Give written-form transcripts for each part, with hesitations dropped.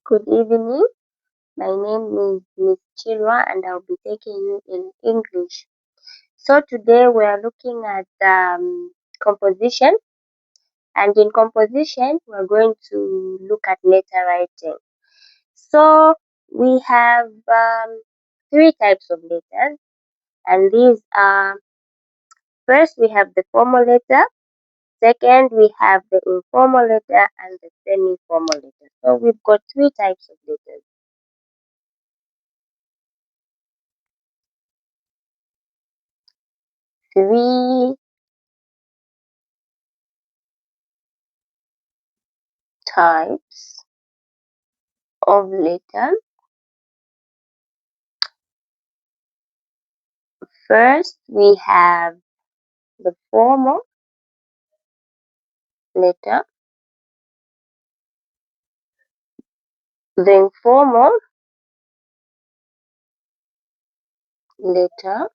Good evening. My name is Miss Chilwa and I'll be taking you in English. So today we are looking at composition, and in composition we're going to look at letter writing. So we have three types of letters, and these are: first we have the formal letter, second we have the informal letter, and the semi-formal letter. So we've got three types of letters. Three types of letters. First, we have the formal letter, the informal letter,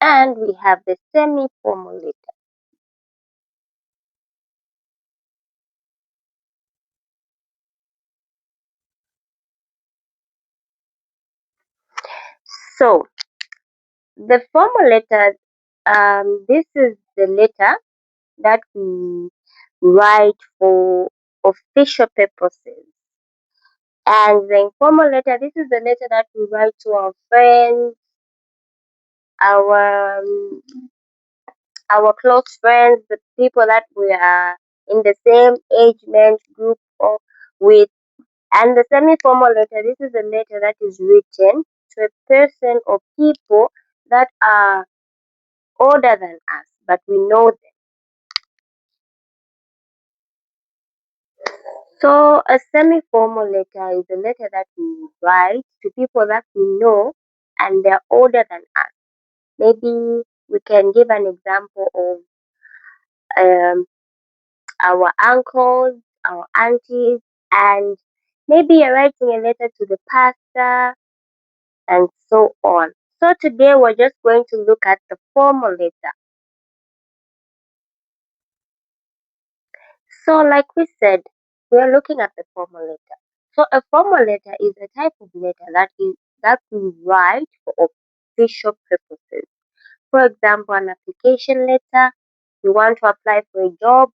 and we have the semi-formal letter. So, the formal letter, this is the letter that we write for official purposes. And the informal letter, this is the letter that we write to our friends, our our close friends, the people that we are in the same age range group or with. And the semi-formal letter, this is a letter that is written to a person or people that are older than us, but we know them. So a semi-formal letter is a letter that we write to people that we know and they're older than us. Maybe we can give an example of um, our uncles, our aunties, and maybe you're writing a letter to the pastor and so on. So today we're just going to look at the formal letter. So like we said, we're looking at the formal letter. So a formal letter is a type of letter that we write for official purposes. For example, an application letter, you want to apply for a job,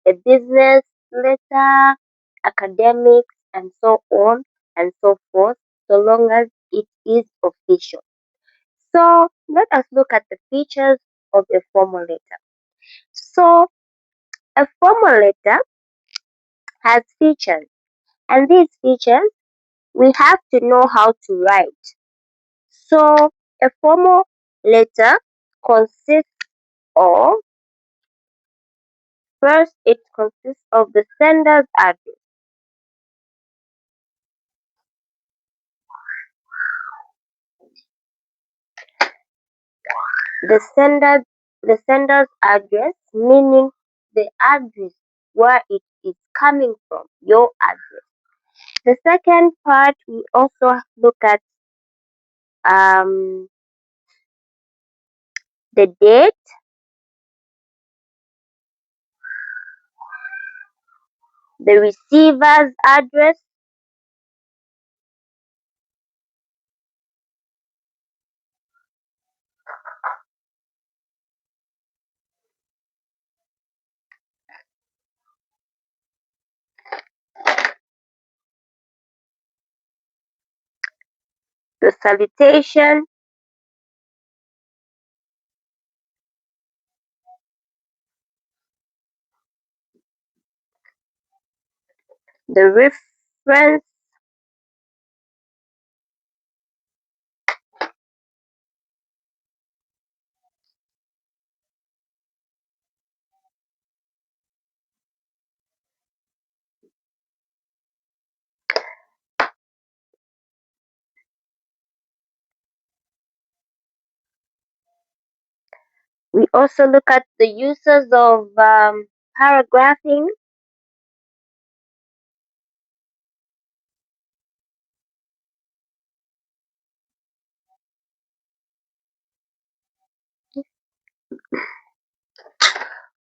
a business letter, academics, and so on and so forth, so long as it is official. So let us look at the features of a formal letter. So a formal letter has features, and these features we have to know how to write. So a formal letter consists of, first it consists of the sender's address. The sender's address, meaning the address where it is coming from, your address. The second part, we also look at um, the date, the receiver's address, the salutation, the reference, we also look at the uses of paragraphing,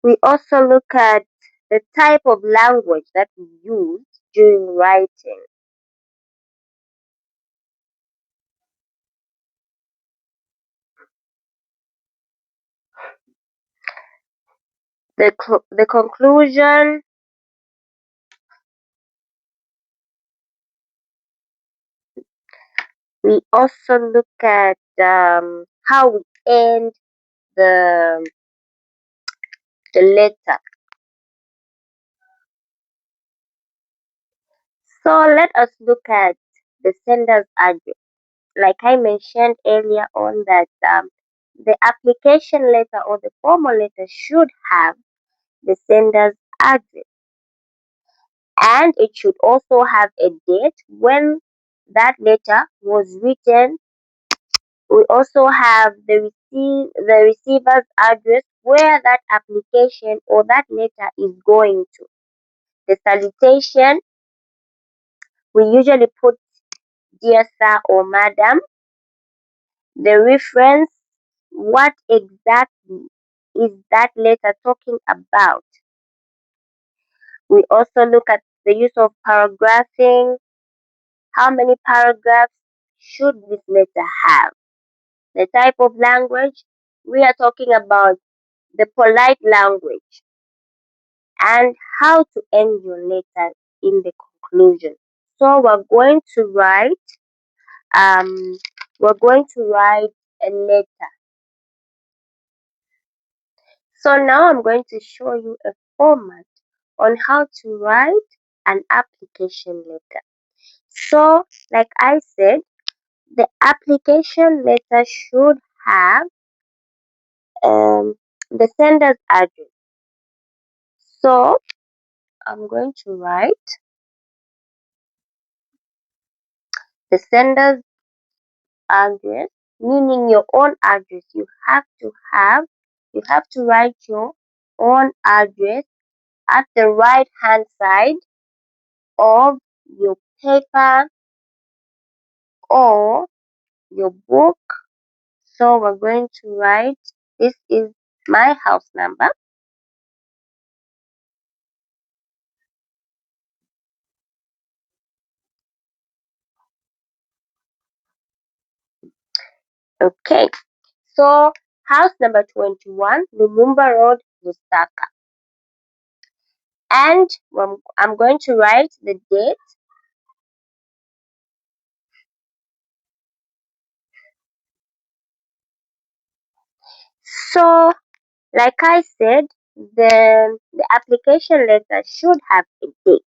we also look at the type of language that we use during writing. The conclusion, we also look at how we end the the letter. So let us look at the sender's address. Like I mentioned earlier on that the application letter or the formal letter should have the sender's address, and it should also have a date when that letter was written. We also have the receiver's address where that application or that letter is going to. The salutation, we usually put dear sir or madam. The reference, what exactly is that letter talking about? We also look at the use of paragraphing. How many paragraphs should this letter have? The type of language, we are talking about the polite language, and how to end your letter in the conclusion. So um we're going to write a letter. So now I'm going to show you a format on how to write an application letter. So like I said, the application letter should have the sender's address. So I'm going to write the sender's address, meaning your own address. You have to write your own address at the right hand side of your paper or your book. So we're going to write, this is my house number. Okay, so house number 21, Lumumba Road, Lusaka. And I'm going to write the date. So like I said, the application letter should have a date.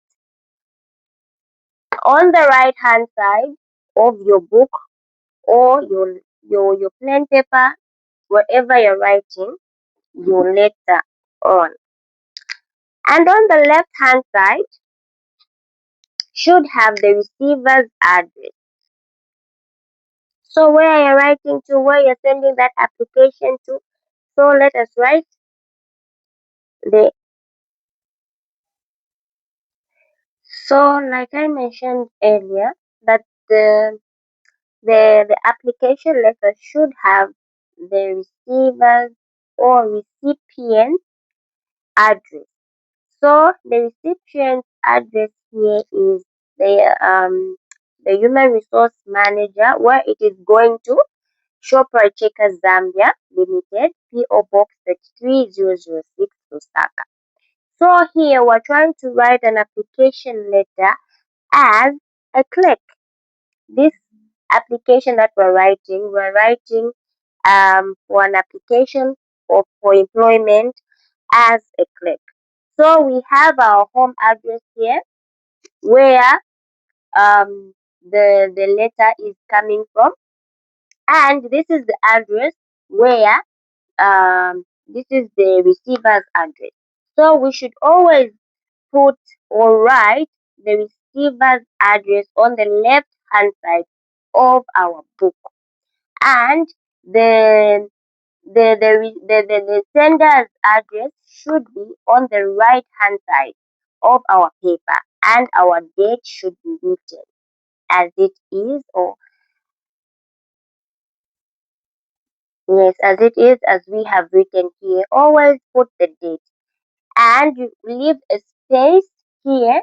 On the right hand side of your book or your plain paper, wherever you're writing your letter on. And on the left hand side should have the receiver's address. So where you're writing to, where you're sending that application to. So let us write the so like I mentioned earlier that the application letter should have the receiver's or recipient address. So the recipient's address here is the human resource manager, where it is going to Shoprite Checkers Zambia Limited, PO Box 33006 Lusaka. So here we're trying to write an application letter as a clerk. This application that we're writing for an application for employment as a clerk. So we have our home address here where the letter is coming from, and this is the address where this is the receiver's address. So we should always put or write the receiver's address on the left hand side of our book, and the the sender's address should be on the right hand side of our paper, and our date should be written as it is, or yes, as it is, as we have written here. Always put the date, and you leave a space here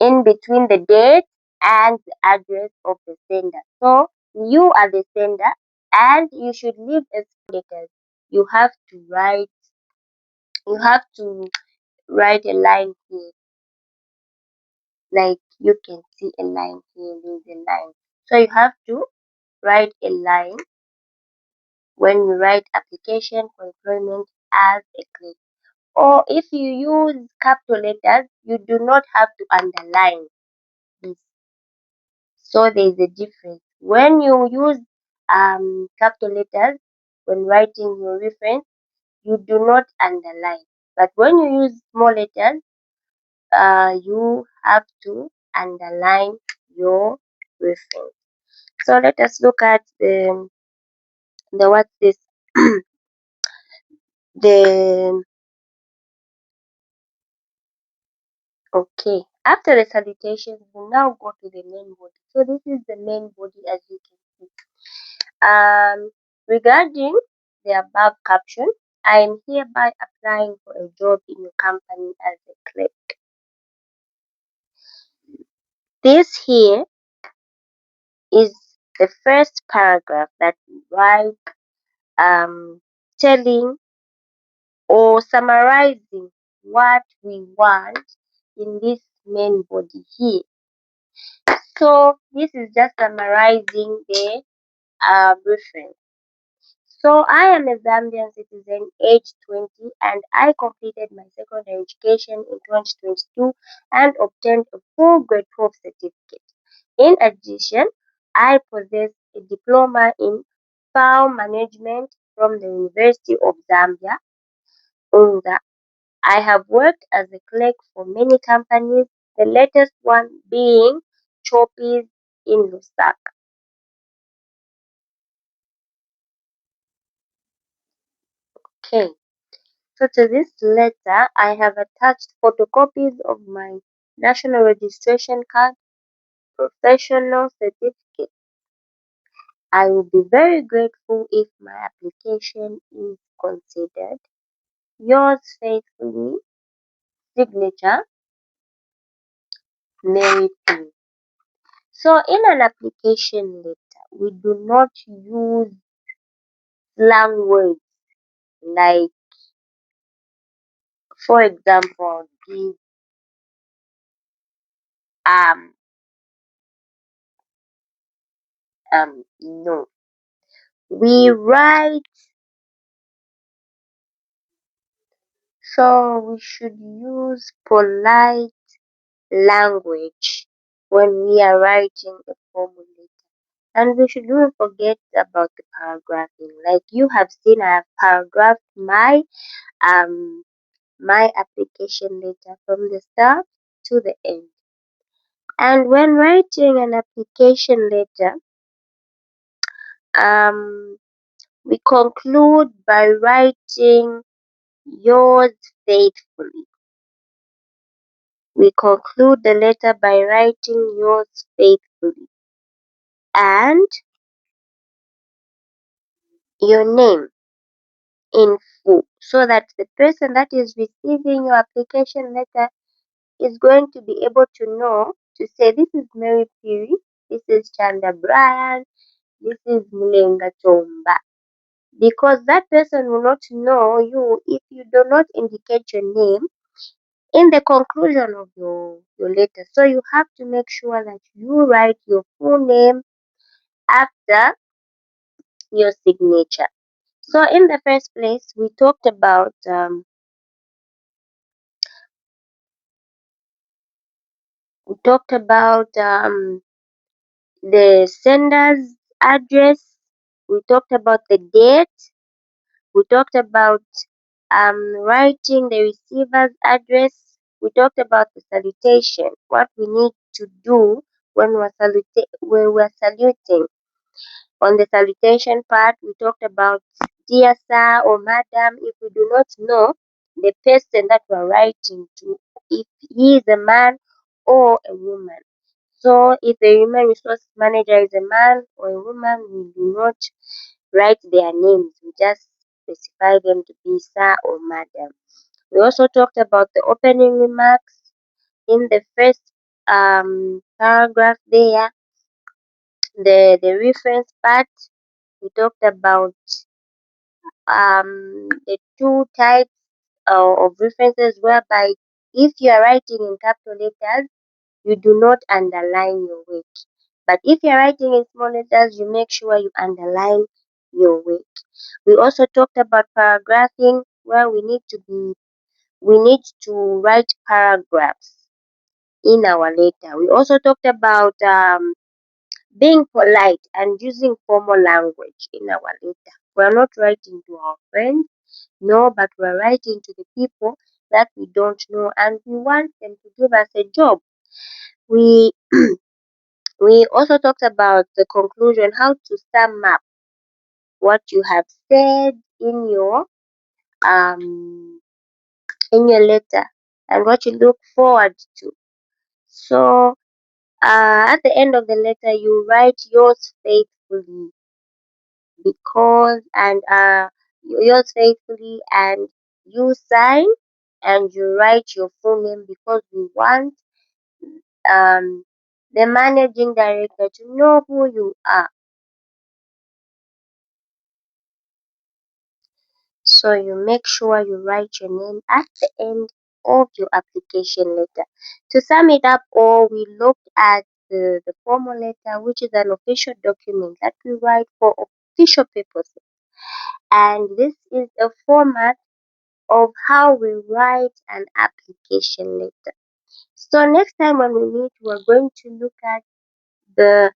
in between the date and the address of the sender. So you are the sender and you should leave a letter. You have to write you have to write a line here. Like you can see a line here, there's a line. So you have to write a line when you write application for employment as a click. Or if you use capital letters, you do not have to underline this. So there is a difference. When you use capital letters when writing your reference, you do not underline. But when you use small letters, you have to underline your reference. So let us look at the what this the okay. After the salutations, we now go to the main body. So this is the main body as you can see. Regarding the above caption, I am hereby applying for a job in your company as a clerk. This here is the first paragraph that we write, telling or summarizing what we want in this main body here. So this is just summarizing the reference. So I am a Zambian citizen, age 20, and I completed my secondary education in 2022 and obtained a full grade 12 certificate. In addition, I possess a diploma in farm management from the University of Zambia, Unza. I have worked as a clerk for many companies, the latest one being Choppies in Lusaka. Okay. So to this letter, I have attached photocopies of my national registration card, professional certificate. I will be very grateful if my application is considered. Yours faithfully, signature, Mary P. So in an application letter, we do not use slang words like, for example, give um no. We write. So we should use polite language when we are writing a formal letter. And we shouldn't forget about the paragraphing. Like you have seen, I have paragraphed um my application letter from the start to the end. And when writing an application letter, um we conclude by writing yours faithfully. We conclude the letter by writing yours faithfully and your name in full so that the person that is receiving your application letter is going to be able to know to say, this is Mary Piri, this is Chanda Brian, this is Mulenga Tomba. Because that person will not know you if you do not indicate your name in the conclusion of your letter. So you have to make sure that you write your full name after your signature. So in the first place, we talked about the sender's address. We talked about the date. We talked about writing the receiver's address. We talked about the salutation, what we need to do when we're saluting. On the salutation part, we talked about dear sir or madam if we do not know the person that we're writing to, if he is a man or a woman. So if the human resource manager is a man or a woman, we do not write their names. We just specify them to be sir or madam. We also talked about the opening remarks in the first paragraph there. The reference part, we talked about the two types of references, whereby if you are writing in capital letters, you do not underline your weight. But if you're writing in small letters, you make sure you underline your weight. We also talked about paragraphing, where we need to write paragraphs in our letter. We also talked about being polite and using formal language in our letter. We're not writing to our friends, no, but we're writing to the people that we don't know and we want them to give us a job. We we also talked about the conclusion, how to sum up what you have said um in your letter and what you look forward to. So at the end of the letter, you write yours faithfully yours faithfully, and you sign and you write your full name because we want um the managing director to know who you are. So you make sure you write your name at the end of your application letter. To sum it up all, we looked at the formal letter, which is an official document that we write for official purposes. And this is a format of how we write an application letter. So next time when we meet, we're going to look at the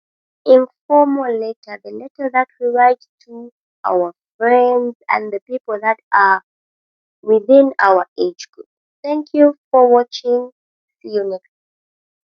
informal letter, the letter that we write to our friends and the people that are within our age group. Thank you for watching. See you next.